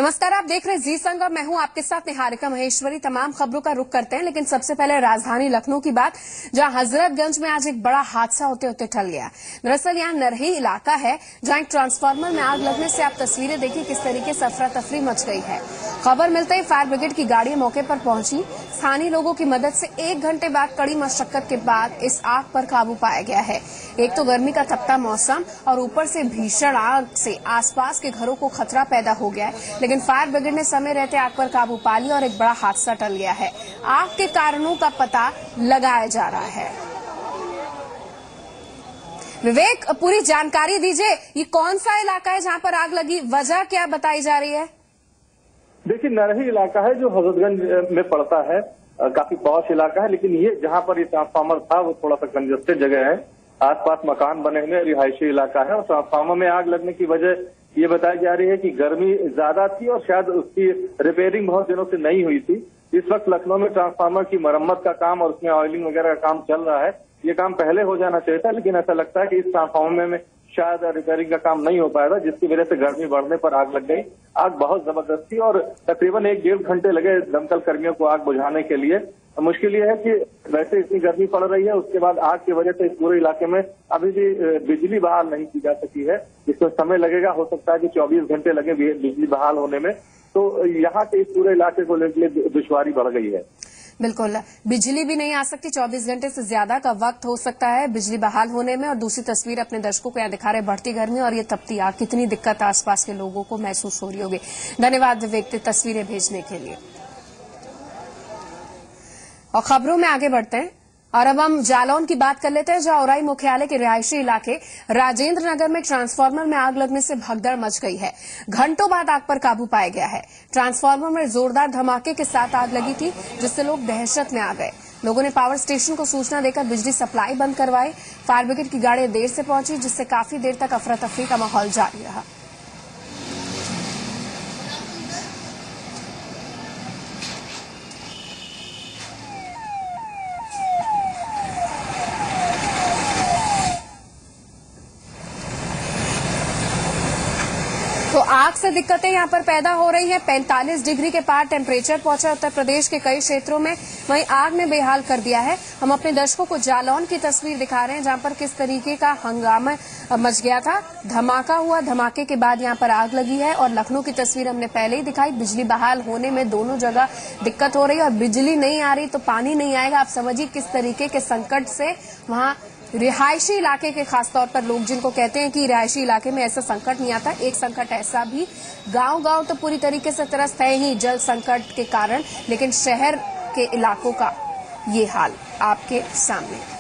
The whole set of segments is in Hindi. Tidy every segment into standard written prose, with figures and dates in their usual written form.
नमस्कार, आप देख रहे हैं जी संग और मैं हूं आपके साथ निहारिका महेश्वरी। तमाम खबरों का रुख करते हैं, लेकिन सबसे पहले राजधानी लखनऊ की बात, जहां हजरतगंज में आज एक बड़ा हादसा होते होते टल गया। दरअसल यहां नरही इलाका है, जहां एक ट्रांसफार्मर में आग लगने से आप तस्वीरें देखिए किस तरीके से अफरा तफरी मच गई है। खबर मिलते ही फायर ब्रिगेड की गाड़ी मौके पर पहुंची। स्थानीय लोगों की मदद से 1 घंटे बाद कड़ी मशक्कत के बाद इस आग पर काबू पाया गया है। एक तो गर्मी का तपता मौसम और ऊपर से भीषण आग से आसपास के घरों को खतरा पैदा हो गया है, लेकिन फायर ब्रिगेड ने समय रहते आग पर काबू पा लिया और एक बड़ा हादसा टल गया है। आग के कारणों का पता लगाया जा रहा है। विवेक, पूरी जानकारी दीजिए, ये कौन सा इलाका है जहां पर आग लगी, वजह क्या बताई जा रही है? देखिए, नरही इलाका है जो हजरतगंज में पड़ता है। काफी पॉश इलाका है, लेकिन ये जहां पर ये ट्रांसफार्मर था वो थोड़ा सा कंजस्टेड जगह है। आसपास मकान बने हुए रिहायशी इलाका है और ट्रांसफार्मर में आग लगने की वजह ये बताई जा रही है कि गर्मी ज्यादा थी और शायद उसकी रिपेयरिंग बहुत दिनों से नहीं हुई थी। इस वक्त लखनऊ में ट्रांसफार्मर की मरम्मत का काम और उसमें ऑयलिंग वगैरह का काम चल रहा है। ये काम पहले हो जाना चाहिए था, लेकिन ऐसा लगता है कि इस ट्रांसफार्मर में शायद रिपेयरिंग का काम नहीं हो पाएगा, जिसकी वजह से गर्मी बढ़ने पर आग लग गई। आग बहुत जबरदस्त थी और तकरीबन 1-1.5 घंटे लगे दमकल कर्मियों को आग बुझाने के लिए। मुश्किल ये है कि वैसे इतनी गर्मी पड़ रही है, उसके बाद आग की वजह से इस पूरे इलाके में अभी भी बिजली बहाल नहीं की जा सकी है। इसमें समय लगेगा, हो सकता है कि 24 घंटे लगे बिजली बहाल होने में। तो यहाँ के इस पूरे इलाके को लेकर दुश्वारी बढ़ गई है। बिल्कुल, बिजली भी नहीं आ सकती, 24 घंटे से ज्यादा का वक्त हो सकता है बिजली बहाल होने में। और दूसरी तस्वीर अपने दर्शकों को यहाँ दिखा रहे, बढ़ती गर्मी और ये तपती आग, कितनी दिक्कत आसपास के लोगों को महसूस हो रही होगी। धन्यवाद विवेक, तस्वीरें भेजने के लिए। और खबरों में आगे बढ़ते हैं और अब हम जालौन की बात कर लेते हैं, जहां औराई मुख्यालय के रिहायशी इलाके राजेंद्र नगर में ट्रांसफार्मर में आग लगने से भगदड़ मच गई है। घंटों बाद आग पर काबू पाया गया है। ट्रांसफार्मर में जोरदार धमाके के साथ आग लगी थी, जिससे लोग दहशत में आ गए। लोगों ने पावर स्टेशन को सूचना देकर बिजली सप्लाई बंद करवाई। फायर ब्रिगेड की गाड़ी देर से पहुंची, जिससे काफी देर तक अफरा तफरी का माहौल जारी रहा। तो आग से दिक्कतें यहां पर पैदा हो रही हैं। 45 डिग्री के पार टेम्परेचर पहुंचा उत्तर प्रदेश के कई क्षेत्रों में। वहीं आग ने बेहाल कर दिया है। हम अपने दर्शकों को जालौन की तस्वीर दिखा रहे हैं, जहां पर किस तरीके का हंगामा मच गया था। धमाका हुआ, धमाके के बाद यहां पर आग लगी है। और लखनऊ की तस्वीर हमने पहले ही दिखाई, बिजली बहाल होने में दोनों जगह दिक्कत हो रही है और बिजली नहीं आ रही तो पानी नहीं आएगा। आप समझिए किस तरीके के संकट से वहां रिहायशी इलाके के खासतौर पर लोग, जिनको कहते हैं कि रिहायशी इलाके में ऐसा संकट नहीं आता। एक संकट ऐसा भी, गांव-गांव तो पूरी तरीके से त्रस्त है ही जल संकट के कारण, लेकिन शहर के इलाकों का ये हाल आपके सामने।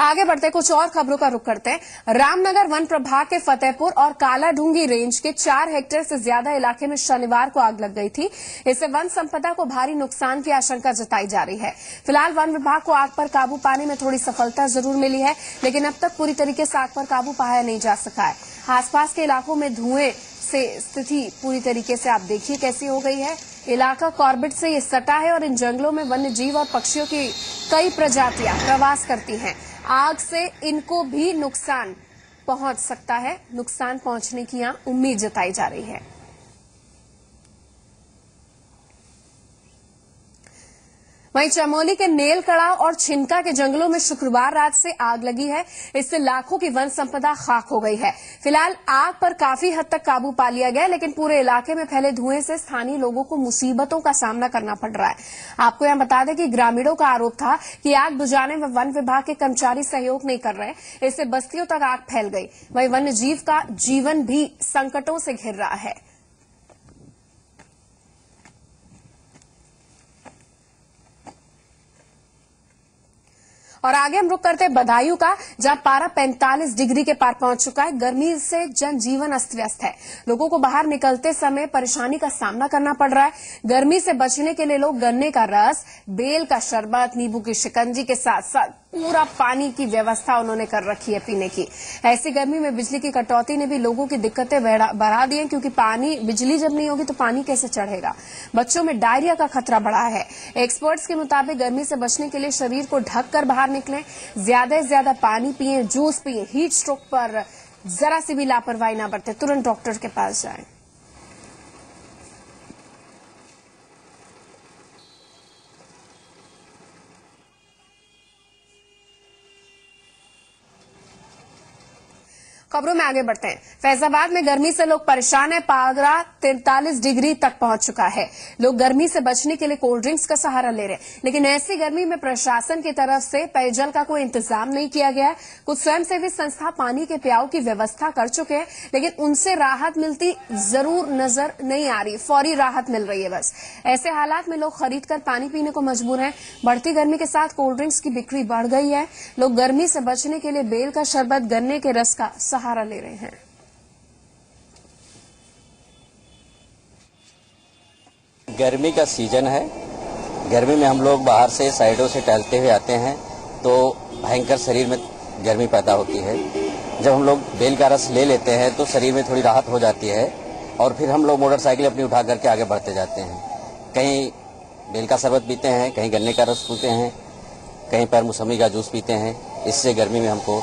आगे बढ़ते कुछ और खबरों का रुख करते हैं। रामनगर वन प्रभाग के फतेहपुर और कालाढूंगी रेंज के 4 हेक्टेयर से ज्यादा इलाके में शनिवार को आग लग गई थी। इससे वन संपदा को भारी नुकसान की आशंका जताई जा रही है। फिलहाल वन विभाग को आग पर काबू पाने में थोड़ी सफलता जरूर मिली है, लेकिन अब तक पूरी तरीके से आग पर काबू पाया नहीं जा सका है। आसपास के इलाकों में धुएं से स्थिति पूरी तरीके से आप देखिए कैसी हो गई है। इलाका कॉर्बेट से ये सटा है और इन जंगलों में वन्य जीव और पक्षियों की कई प्रजातियां प्रवास करती हैं। आग से इनको भी नुकसान पहुंच सकता है। नुकसान पहुंचने की यहां उम्मीद जताई जा रही है। वहीं चमोली के नेलकड़ा और छिनका के जंगलों में शुक्रवार रात से आग लगी है। इससे लाखों की वन संपदा खाक हो गई है। फिलहाल आग पर काफी हद तक काबू पा लिया गया, लेकिन पूरे इलाके में फैले धुएं से स्थानीय लोगों को मुसीबतों का सामना करना पड़ रहा है। आपको यहां बता दें कि ग्रामीणों का आरोप था कि आग बुझाने में वन विभाग के कर्मचारी सहयोग नहीं कर रहे, इससे बस्तियों तक आग फैल गई। वहीं वन्य जीव का जीवन भी संकटों से घिर रहा है। और आगे हम रुक करते हैं बदायूं का, जहां पारा 45 डिग्री के पार पहुंच चुका है। गर्मी से जनजीवन अस्त व्यस्त है। लोगों को बाहर निकलते समय परेशानी का सामना करना पड़ रहा है। गर्मी से बचने के लिए लोग गन्ने का रस, बेल का शरबत, नींबू की शिकंजी के साथ साथ पूरा पानी की व्यवस्था उन्होंने कर रखी है पीने की। ऐसी गर्मी में बिजली की कटौती ने भी लोगों की दिक्कतें बढ़ा दी हैं, क्योंकि बिजली जब नहीं होगी तो पानी कैसे चढ़ेगा। बच्चों में डायरिया का खतरा बढ़ा है। एक्सपर्ट्स के मुताबिक गर्मी से बचने के लिए शरीर को ढककर बाहर निकलें, ज्यादा से ज्यादा पानी पिएं, जूस पिएं, हीट स्ट्रोक पर जरा सी भी लापरवाही ना बरते, तुरंत डॉक्टर के पास जाएं। खबरों में आगे बढ़ते हैं। फैजाबाद में गर्मी से लोग परेशान हैं। पारा 43 डिग्री तक पहुंच चुका है। लोग गर्मी से बचने के लिए कोल्ड ड्रिंक्स का सहारा ले रहे हैं, लेकिन ऐसी गर्मी में प्रशासन की तरफ से पेयजल का कोई इंतजाम नहीं किया गया है। कुछ स्वयंसेवी संस्था पानी के प्याऊ की व्यवस्था कर चुके हैं, लेकिन उनसे राहत मिलती जरूर नजर नहीं आ रही। फौरी राहत मिल रही है बस। ऐसे हालात में लोग खरीद कर पानी पीने को मजबूर हैं। बढ़ती गर्मी के साथ कोल्ड ड्रिंक्स की बिक्री बढ़ गई है। लोग गर्मी से बचने के लिए बेल का शरबत, गन्ने के रस का सहारा ले रहे हैं। गर्मी का सीजन है। गर्मी में हम लोग बाहर से साइडों से टहलते हुए आते हैं तो भयंकर शरीर में गर्मी पैदा होती है। जब हम लोग बेल का रस ले लेते हैं तो शरीर में थोड़ी राहत हो जाती है और फिर हम लोग मोटरसाइकिल अपनी उठा करके आगे बढ़ते जाते हैं। कहीं बेल का शरबत पीते हैं, कहीं गन्ने का रस पीते हैं, कहीं पर मौसमी का जूस पीते हैं। इससे गर्मी में हमको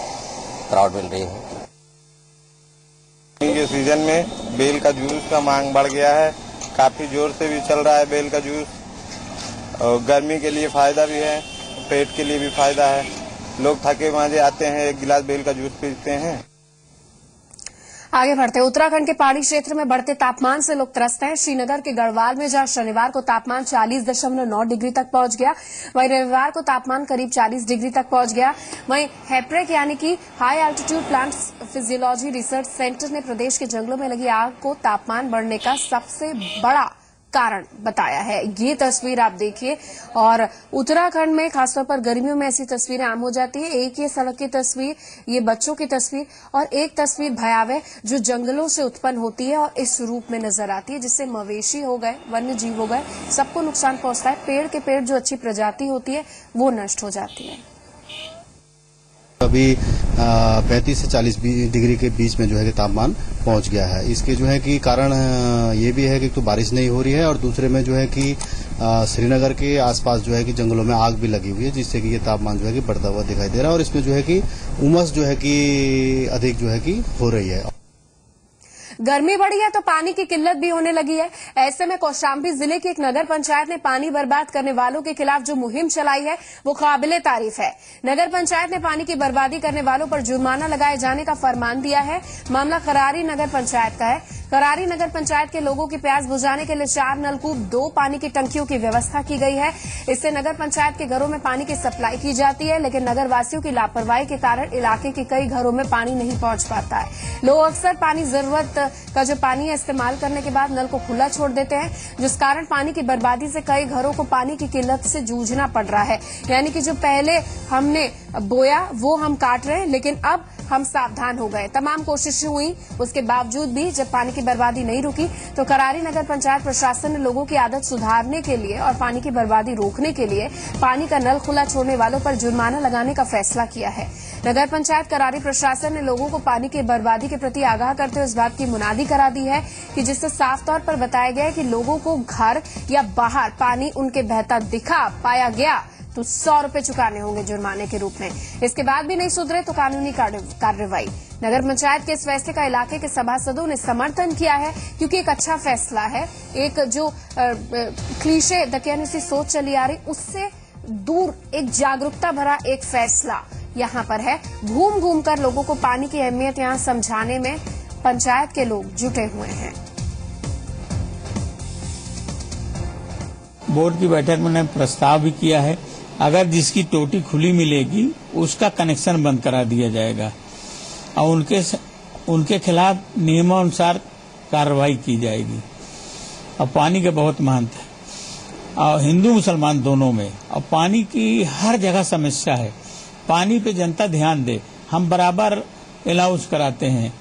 राहत मिल रही है। गर्मी के सीजन में बेल का जूस का मांग बढ़ गया है। काफी जोर से भी चल रहा है बेल का जूस। और गर्मी के लिए फायदा भी है, पेट के लिए भी फायदा है। लोग थके मांजे आते हैं, एक गिलास बेल का जूस पीते हैं। आगे बढ़ते, उत्तराखंड के पहाड़ी क्षेत्र में बढ़ते तापमान से लोग त्रस्त हैं। श्रीनगर के गढ़वाल में जहां शनिवार को तापमान 40.9 डिग्री तक पहुंच गया, वहीं रविवार को तापमान करीब 40 डिग्री तक पहुंच गया। वहीं हैप्रेक यानी कि high altitude plant physiology research centre ने प्रदेश के जंगलों में लगी आग को तापमान बढ़ने का सबसे बड़ा कारण बताया है। ये तस्वीर आप देखिए, और उत्तराखंड में खासतौर पर गर्मियों में ऐसी तस्वीरें आम हो जाती है। एक ये सड़क की तस्वीर, ये बच्चों की तस्वीर, और एक तस्वीर भयावह जो जंगलों से उत्पन्न होती है और इस रूप में नजर आती है, जिससे मवेशी हो गए, वन्य जीव हो गए, सबको नुकसान पहुंचता है। पेड़ के पेड़ जो अच्छी प्रजाति होती है वो नष्ट हो जाती है। अभी 35 से 40 डिग्री के बीच में जो है कि तापमान पहुंच गया है। इसके जो है कि कारण ये भी है कि तो बारिश नहीं हो रही है, और दूसरे में जो है कि श्रीनगर के आसपास जो है कि जंगलों में आग भी लगी हुई है, जिससे कि ये तापमान जो है कि बढ़ता हुआ दिखाई दे रहा है। और इसमें जो है कि उमस जो है कि अधिक जो है कि हो रही है। गर्मी बढ़ी है तो पानी की किल्लत भी होने लगी है। ऐसे में कौशाम्बी जिले की एक नगर पंचायत ने पानी बर्बाद करने वालों के खिलाफ जो मुहिम चलाई है वो काबिले तारीफ है। नगर पंचायत ने पानी की बर्बादी करने वालों पर जुर्माना लगाए जाने का फरमान दिया है। मामला करारी नगर पंचायत का है। करारी नगर पंचायत के लोगों की प्यास बुझाने के लिए 4 नलकूप, 2 पानी की टंकियों की व्यवस्था की गई है। इससे नगर पंचायत के घरों में पानी की सप्लाई की जाती है, लेकिन नगर वासियों की लापरवाही के कारण इलाके के कई घरों में पानी नहीं पहुंच पाता है। लोग अक्सर पानी जरूरत का जो पानी है इस्तेमाल करने के बाद नल को खुला छोड़ देते हैं, जिस कारण पानी की बर्बादी से कई घरों को पानी की किल्लत से जूझना पड़ रहा है। यानी कि जो पहले हमने बोया वो हम काट रहे हैं, लेकिन अब हम सावधान हो गए। तमाम कोशिशें हुई, उसके बावजूद भी जब पानी की बर्बादी नहीं रुकी तो करारी नगर पंचायत प्रशासन ने लोगों की आदत सुधारने के लिए और पानी की बर्बादी रोकने के लिए पानी का नल खुला छोड़ने वालों पर जुर्माना लगाने का फैसला किया है। नगर पंचायत करारी प्रशासन ने लोगों को पानी की बर्बादी के प्रति आगाह करते हुए इस बात की मुनादी करा दी है कि जिससे साफ तौर पर बताया गया है कि लोगों को घर या बाहर पानी उनके बहता दिखा पाया गया तो 100 रुपए चुकाने होंगे जुर्माने के रूप में। इसके बाद भी नहीं सुधरे तो कानूनी कार्रवाई। नगर पंचायत के इस फैसले का इलाके के सभासदों ने समर्थन किया है, क्योंकि एक अच्छा फैसला है। एक जो क्लीशे दकियानुसी सोच चली आ रही उससे दूर एक जागरूकता भरा एक फैसला यहाँ पर है। घूम घूम कर लोगों को पानी की अहमियत यहाँ समझाने में पंचायत के लोग जुटे हुए हैं। बोर्ड की बैठक में प्रस्ताव भी किया है, अगर जिसकी टोटी खुली मिलेगी उसका कनेक्शन बंद करा दिया जाएगा और उनके खिलाफ नियमानुसार कार्रवाई की जाएगी। और पानी के बहुत महत्व है और हिंदू मुसलमान दोनों में, और पानी की हर जगह समस्या है। पानी पे जनता ध्यान दे, हम बराबर अलाउंस कराते हैं।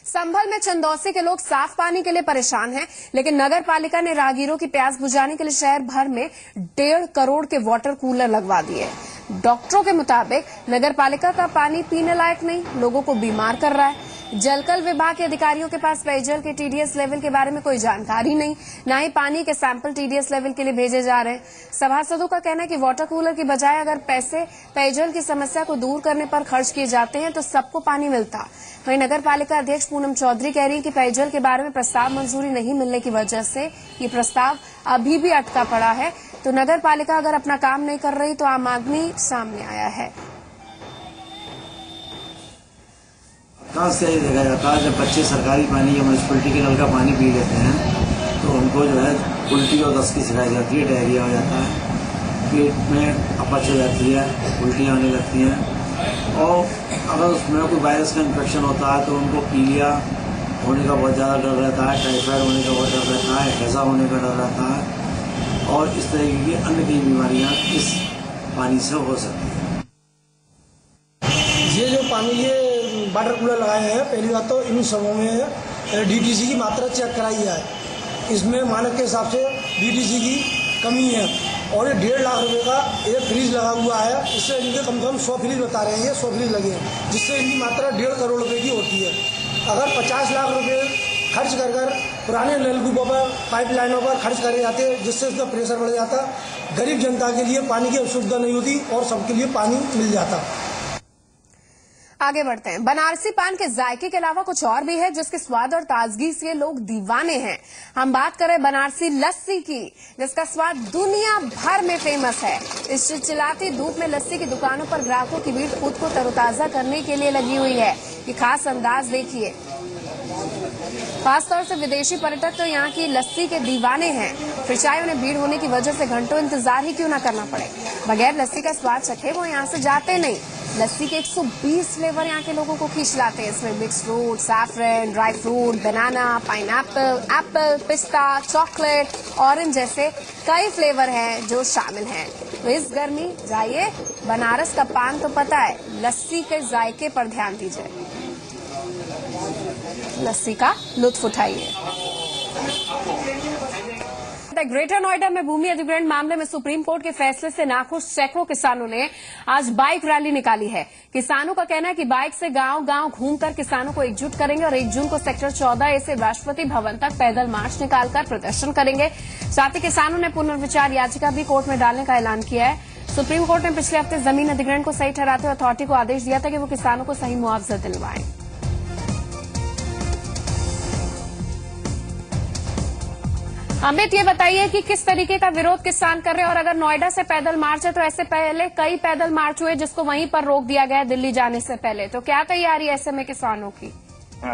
संभल में चंदौसी के लोग साफ पानी के लिए परेशान हैं, लेकिन नगर पालिका ने राहगीरों की प्यास बुझाने के लिए शहर भर में 1.5 करोड़ के वाटर कूलर लगवा दिए। डॉक्टरों के मुताबिक नगर पालिका का पानी पीने लायक नहीं, लोगों को बीमार कर रहा है। जलकल विभाग के अधिकारियों के पास पेयजल के टीडीएस लेवल के बारे में कोई जानकारी नहीं, न ही पानी के सैंपल टीडीएस लेवल के लिए भेजे जा रहे हैं। सभासदों का कहना है कि वाटर कूलर की बजाय अगर पैसे पेयजल की समस्या को दूर करने पर खर्च किए जाते हैं तो सबको पानी मिलता। वहीं नगर पालिका अध्यक्ष पूनम चौधरी कह रही हैं कि पेयजल के बारे में प्रस्ताव मंजूरी नहीं मिलने की वजह से ये प्रस्ताव अभी भी अटका पड़ा है। तो नगर पालिका अगर अपना काम नहीं कर रही तो आम आदमी सामने आया है। कहाँ से ये देखा जाता है, जब बच्चे सरकारी पानी या म्यूनसिपलिटी के नल का पानी पी लेते हैं तो उनको जो है उल्टी और दस्त की शिकायत जाती है, डायरिया हो जाता है, पेट में अपच हो जाती है, उल्टियाँ आने लगती हैं। और अगर उसमें कोई वायरस का इन्फेक्शन होता है तो उनको पीलिया होने का बहुत ज़्यादा डर रहता है, टाइफाइड होने का बहुत डर रहता है, हैजा होने का डर रहता है और इस तरीके की अन्य कई बीमारियाँ इस पानी से हो सकती हैं। ये जो पानी ये वाटर कूलर लगाए हैं, पहली बात तो इन सबों में डीटीसी की मात्रा चेक कराई है। इसमें मानक के हिसाब से डीटीसी की कमी है और ये 1.5 लाख रुपए का एक फ्रिज लगा हुआ है। इससे इनके कम से कम 100 फ्रिज बता रहे हैं, ये 100 फ्रिज लगे हैं, जिससे इनकी मात्रा 1.5 करोड़ रुपए की होती है। अगर 50 लाख रुपए खर्च कर पुराने नलकूपों पर पाइपलाइनों पर खर्च करे जाते जिससे उसका प्रेशर बढ़ जाता, गरीब जनता के लिए पानी की असुविधा नहीं होती और सबके लिए पानी मिल जाता। आगे बढ़ते हैं। बनारसी पान के जायके के अलावा कुछ और भी है जिसके स्वाद और ताजगी से लोग दीवाने हैं। हम बात करें बनारसी लस्सी की, जिसका स्वाद दुनिया भर में फेमस है। इस चिलचिलाती धूप में लस्सी की दुकानों पर ग्राहकों की भीड़ खुद को तरोताजा करने के लिए लगी हुई है। ये खास अंदाज देखिए। खासतौर से विदेशी पर्यटक तो यहाँ की लस्सी के दीवाने हैं। फिर चाहे उन्हें भीड़ होने की वजह से घंटों इंतजार ही क्यों न करना पड़े, बगैर लस्सी का स्वाद चखे वो यहाँ से जाते नहीं। लस्सी के 120 फ्लेवर यहाँ के लोगों को खींच लाते हैं। इसमें mix fruit, saffron, dry fruit, banana, pineapple, apple, पिस्ता, चॉकलेट, ऑरेंज जैसे कई फ्लेवर हैं जो शामिल हैं। तो इस गर्मी जाइए बनारस का पान तो पता है, लस्सी के जायके पर ध्यान दीजिए, लस्सी का लुत्फ उठाइए। ग्रेटर नोएडा में भूमि अधिग्रहण मामले में सुप्रीम कोर्ट के फैसले से नाखुश सैकड़ों किसानों ने आज बाइक रैली निकाली है। किसानों का कहना है कि बाइक से गांव-गांव घूमकर किसानों को एकजुट करेंगे और 1 जून को सेक्टर 14A से राष्ट्रपति भवन तक पैदल मार्च निकालकर प्रदर्शन करेंगे। साथ ही किसानों ने पुनर्विचार याचिका भी कोर्ट में डालने का ऐलान किया है। सुप्रीम कोर्ट ने पिछले हफ्ते जमीन अधिग्रहण को सही ठहराते हुए अथॉरिटी को आदेश दिया था कि वो किसानों को सही मुआवजा दिलवाएं। अमित, ये बताइए कि किस तरीके का विरोध किसान कर रहे हैं और अगर नोएडा से पैदल मार्च है तो ऐसे पहले कई पैदल मार्च हुए जिसको वहीं पर रोक दिया गया दिल्ली जाने से पहले, तो क्या तैयारी ऐसे में किसानों की?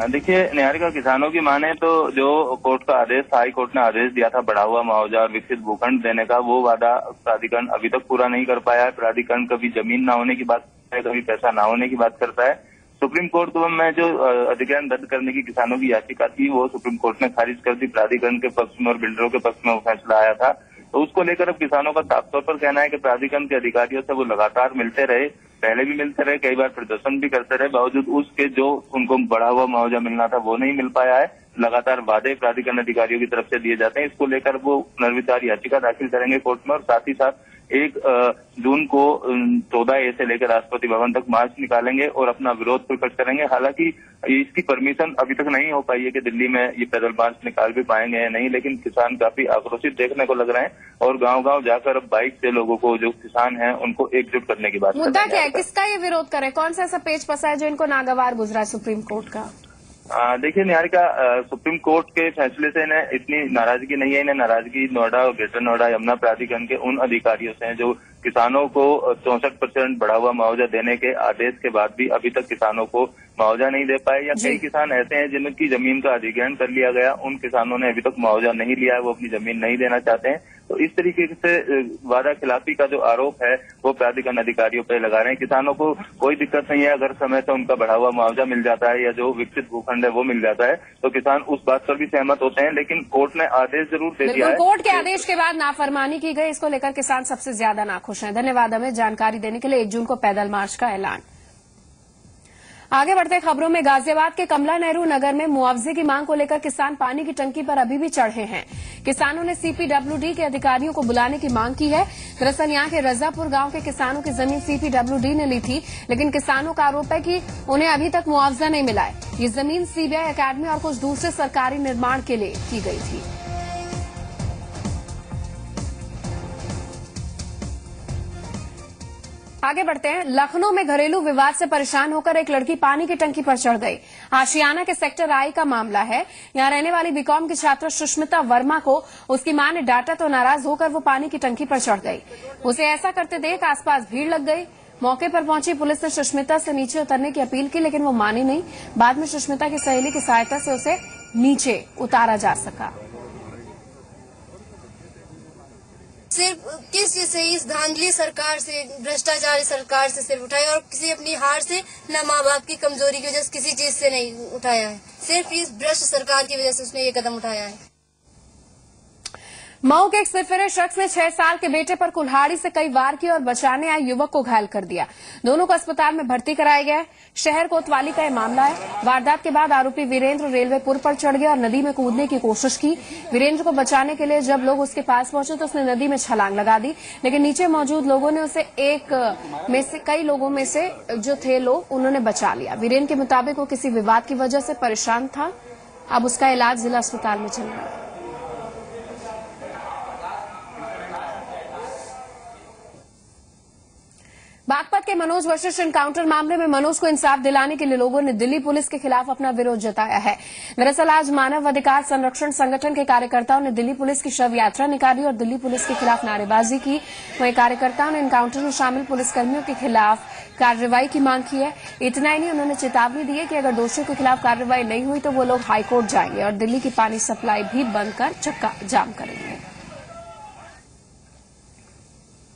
देखिए निहारिका, किसानों की माने तो जो कोर्ट का आदेश, हाई कोर्ट ने आदेश दिया था बढ़ा हुआ मुआवजा और विकसित भूखंड देने का, वो वादा प्राधिकरण अभी तक पूरा नहीं कर पाया है। प्राधिकरण कभी जमीन न होने की बात करता है, कभी पैसा न होने की बात करता है। सुप्रीम कोर्ट में जो अधिग्रहण रद्द करने की किसानों की याचिका थी वो सुप्रीम कोर्ट ने खारिज कर दी। प्राधिकरण के पक्ष में और बिल्डरों के पक्ष में वो फैसला आया था, तो उसको लेकर अब किसानों का साफ तौर पर कहना है कि प्राधिकरण के अधिकारियों से वो लगातार मिलते रहे, पहले भी मिलते रहे, कई बार प्रदर्शन भी करते रहे, बावजूद उसके जो उनको बढ़ा हुआ मुआवजा मिलना था वो नहीं मिल पाया है। लगातार वादे प्राधिकरण अधिकारियों की तरफ से दिए जाते हैं। इसको लेकर वो पुनर्विचार याचिका दाखिल करेंगे कोर्ट में और साथ ही साथ 1 जून को 14A से लेकर राष्ट्रपति भवन तक मार्च निकालेंगे और अपना विरोध प्रकट करेंगे। हालांकि इसकी परमिशन अभी तक नहीं हो पाई है कि दिल्ली में ये पैदल मार्च निकाल भी पाएंगे या नहीं, लेकिन किसान काफी आक्रोशित देखने को लग रहे हैं और गांव-गांव जाकर अब बाइक से लोगों को, जो किसान हैं, उनको एकजुट करने की बात। मुद्दा क्या है, किसका ये विरोध करें, कौन सा ऐसा पेच फंसा है जो इनको नागवार गुजरा है सुप्रीम कोर्ट का? देखिए निहारिका, सुप्रीम कोर्ट के फैसले से इन्हें इतनी नाराजगी नहीं है। इन्हें नाराजगी नोएडा और ग्रेटर नोएडा यमुना प्राधिकरण के उन अधिकारियों से है जो किसानों को 64% बढ़ा हुआ मुआवजा देने के आदेश के बाद भी अभी तक किसानों को मुआवजा नहीं दे पाए, या कई किसान ऐसे हैं जिनकी जमीन का अधिग्रहण कर लिया गया, उन किसानों ने अभी तक मुआवजा नहीं लिया है, वो अपनी जमीन नहीं देना चाहते हैं। तो इस तरीके से वादा खिलाफी का जो आरोप है वो प्राधिकरण अधिकारियों पर लगा रहे हैं। किसानों को कोई दिक्कत नहीं है अगर समय से उनका बढ़ा हुआ मुआवजा मिल जाता है या जो विकसित भूखंड है वो मिल जाता है, तो किसान उस बात पर भी सहमत होते हैं। लेकिन कोर्ट ने आदेश जरूर दे दिया है। कोर्ट के आदेश के बाद नाफरमानी की गई, इसको लेकर किसान सबसे ज्यादा नाखुश हैं। धन्यवाद हमें जानकारी देने के लिए। 1 जून को पैदल मार्च का ऐलान। आगे बढ़ते खबरों में गाजियाबाद के कमला नेहरू नगर में मुआवजे की मांग को लेकर किसान पानी की टंकी पर अभी भी चढ़े हैं। किसानों ने सीपीडब्ल्यूडी के अधिकारियों को बुलाने की मांग की है। दरअसल यहां के रजापुर गांव के किसानों की जमीन सीपीडब्ल्यूडी ने ली थी, लेकिन किसानों का आरोप है कि उन्हें अभी तक मुआवजा नहीं मिला है। ये जमीन सीबीआई अकेडमी और कुछ दूसरे सरकारी निर्माण के लिए की गई थी। आगे बढ़ते हैं। लखनऊ में घरेलू विवाद से परेशान होकर एक लड़की पानी की टंकी पर चढ़ गई। आशियाना के सेक्टर आई का मामला है। यहां रहने वाली बीकॉम की छात्रा सुष्मिता वर्मा को उसकी मां ने डांटा तो नाराज होकर वो पानी की टंकी पर चढ़ गई। उसे ऐसा करते देख आसपास भीड़ लग गई। मौके पर पहुंची पुलिस ने सुष्मिता से नीचे उतरने की अपील की, लेकिन वो मानी नहीं। बाद में सुष्मिता की सहेली की सहायता से उसे नीचे उतारा जा सका। सिर्फ किस चीज से, इस धांधली सरकार से, भ्रष्टाचारी सरकार से सिर्फ उठाया, और किसी अपनी हार से, न माँ बाप की कमजोरी की वजह से किसी चीज से नहीं उठाया है। सिर्फ इस भ्रष्ट सरकार की वजह से उसने ये कदम उठाया है। मऊ के एक सिरफिरे शख्स ने 6 साल के बेटे पर कुल्हाड़ी से कई वार किए और बचाने आए युवक को घायल कर दिया। दोनों को अस्पताल में भर्ती कराया गया है। शहर कोतवाली का यह मामला है। वारदात के बाद आरोपी वीरेंद्र रेलवे पुल पर चढ़ गया और नदी में कूदने की कोशिश की। वीरेंद्र को बचाने के लिए जब लोग उसके पास पहुंचे तो उसने नदी में छलांग लगा दी, लेकिन नीचे मौजूद लोगों ने उसे कई लोगों में से जो थे लोग, उन्होंने बचा लिया। वीरेंद्र के मुताबिक वो किसी विवाद की वजह से परेशान था। अब उसका इलाज जिला अस्पताल में चल रहा है। बागपत के मनोज वशिष्ठ एनकाउंटर मामले में मनोज को इंसाफ दिलाने के लिए लोगों ने दिल्ली पुलिस के खिलाफ अपना विरोध जताया है। दरअसल आज मानव अधिकार संरक्षण संगठन के कार्यकर्ताओं ने दिल्ली पुलिस की शव यात्रा निकाली और दिल्ली पुलिस के खिलाफ नारेबाजी की। वहीं कार्यकर्ताओं ने एनकाउंटर में शामिल पुलिसकर्मियों के खिलाफ कार्रवाई की मांग की है। इतना ही नहीं, उन्होंने चेतावनी दी है कि अगर दोषियों के खिलाफ कार्रवाई नहीं हुई तो वो लोग हाईकोर्ट जाएंगे और दिल्ली की पानी सप्लाई भी बंद कर चक्का जाम करेंगे।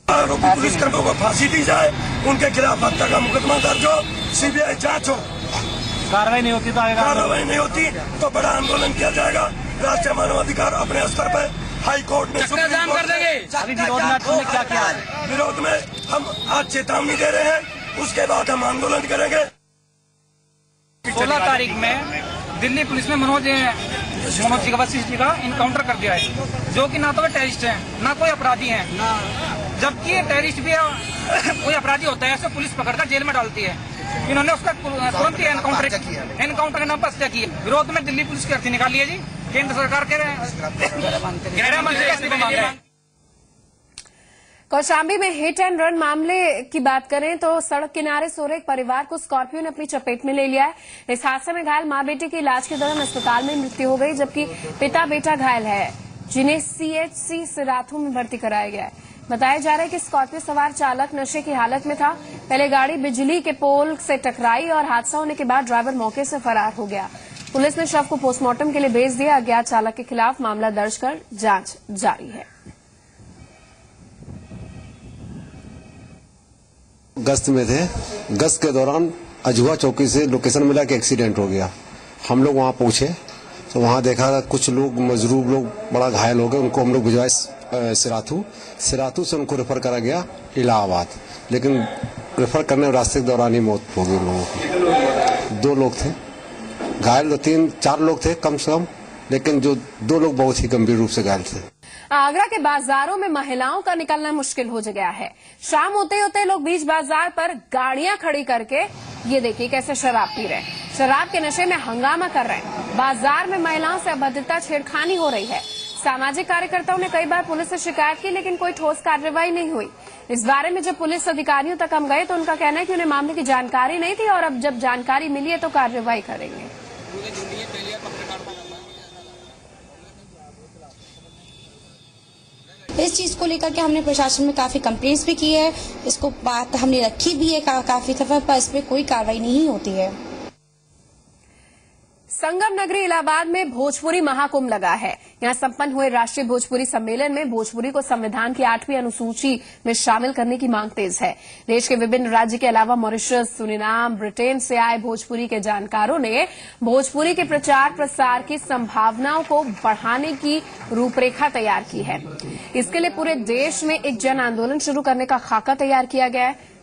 आरोपी पुलिसकर्मियों को फांसी दी जाए, उनके खिलाफ हत्या का मुकदमा दर्ज हो, सीबीआई जांच हो। कार्रवाई नहीं होती तो बड़ा आंदोलन किया जाएगा। राष्ट्रीय मानवाधिकार अपने स्तर पर हाई कोर्ट में जाम कर देंगे। अभी विरोध में हम आज चेतावनी दे रहे हैं, उसके बाद हम आंदोलन करेंगे। 16 तारीख में दिल्ली पुलिस ने मनोज जी का वशिष्ठ जी का इनकाउंटर कर दिया है, जो कि ना तो वे टेररिस्ट हैं ना कोई अपराधी हैं। जबकि ये टेररिस्ट भी कोई अपराधी होता है ऐसे पुलिस पकड़कर जेल में डालती है। इन्होंने उसका तुरंत ही एनकाउंटर का नाम पर हत्या की है। विरोध में दिल्ली पुलिस की अर्थी निकाली है जी। केंद्र सरकार के गृह मंत्री कौशाम्बी में हिट एंड रन मामले की बात करें तो सड़क किनारे सो रहे एक परिवार को स्कॉर्पियो ने अपनी चपेट में ले लिया है। इस हादसे में घायल मां बेटे की इलाज के दौरान अस्पताल में मृत्यु हो गई, जबकि पिता बेटा घायल है, जिन्हें सीएचसी सिराथू में भर्ती कराया गया है। बताया जा रहा है कि स्कॉर्पियो सवार चालक नशे की हालत में था। पहले गाड़ी बिजली के पोल से टकराई और हादसा होने के बाद ड्राइवर मौके से फरार हो गया। पुलिस ने शव को पोस्टमार्टम के लिए भेज दिया। अज्ञात चालक के खिलाफ मामला दर्ज कर जांच जारी है। गश्त में थे, गश्त के दौरान अजुआ चौकी से लोकेशन मिला कि एक्सीडेंट हो गया। हम लोग वहां पहुंचे तो वहां देखा कुछ लोग मजरूब लोग बड़ा घायल हो गए। उनको हम लोग भिजवाए सिराथू से उनको रेफर करा गया इलाहाबाद, लेकिन रेफर करने रास्ते के दौरान ही मौत हो गई लोगों की। 2 लोग थे घायल, 3-4 लोग थे कम से कम, लेकिन जो 2 लोग बहुत ही गंभीर रूप से घायल थे। आगरा के बाजारों में महिलाओं का निकलना मुश्किल हो गया है। शाम होते होते लोग बीच बाजार पर गाड़ियां खड़ी करके ये देखिए कैसे शराब पी रहे हैं, शराब के नशे में हंगामा कर रहे हैं। बाजार में महिलाओं से अभद्रता छेड़खानी हो रही है। सामाजिक कार्यकर्ताओं ने कई बार पुलिस से शिकायत की, लेकिन कोई ठोस कार्रवाई नहीं हुई। इस बारे में जब पुलिस अधिकारियों तक हम गए तो उनका कहना है कि उन्हें मामले की जानकारी नहीं थी और अब जब जानकारी मिली है तो कार्रवाई करेंगे। इस चीज को लेकर के हमने प्रशासन में काफी कंप्लेंट्स भी की है, इसको बात हमने रखी भी है काफी दफा, पर इस पे कोई कार्रवाई नहीं होती है। संगम नगरी इलाहाबाद में भोजपुरी महाकुंभ लगा है। यहां संपन्न हुए राष्ट्रीय भोजपुरी सम्मेलन में भोजपुरी को संविधान की 8वीं अनुसूची में शामिल करने की मांग तेज है। देश के विभिन्न राज्य के अलावा मॉरिशस, सुरीनाम, ब्रिटेन से आए भोजपुरी के जानकारों ने भोजपुरी के प्रचार प्रसार की संभावनाओं को बढ़ाने की रूपरेखा तैयार की है। इसके लिए पूरे देश में एक जन आंदोलन शुरू करने का खाका तैयार किया गया है।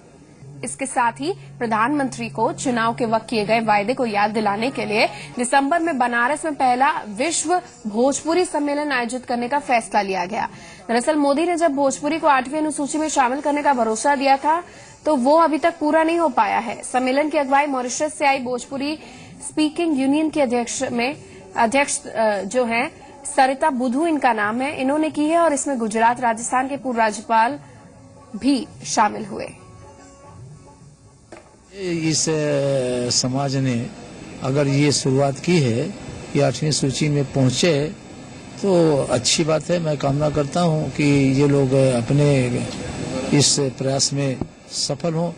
इसके साथ ही प्रधानमंत्री को चुनाव के वक्त किए गए वायदे को याद दिलाने के लिए दिसंबर में बनारस में पहला विश्व भोजपुरी सम्मेलन आयोजित करने का फैसला लिया गया। दरअसल मोदी ने जब भोजपुरी को 8वीं अनुसूची में शामिल करने का भरोसा दिया था तो वो अभी तक पूरा नहीं हो पाया है। सम्मेलन की अगुवाई मॉरिशस से आई भोजपुरी स्पीकिंग यूनियन के अध्यक्ष जो हैं सरिता बुधू इनका नाम है, इन्होंने की है और इसमें गुजरात राजस्थान के पूर्व राज्यपाल भी शामिल हुए। इस समाज ने अगर ये शुरुआत की है कि 8वीं सूची में पहुंचे तो अच्छी बात है। मैं कामना करता हूं कि ये लोग अपने इस प्रयास में सफल हों।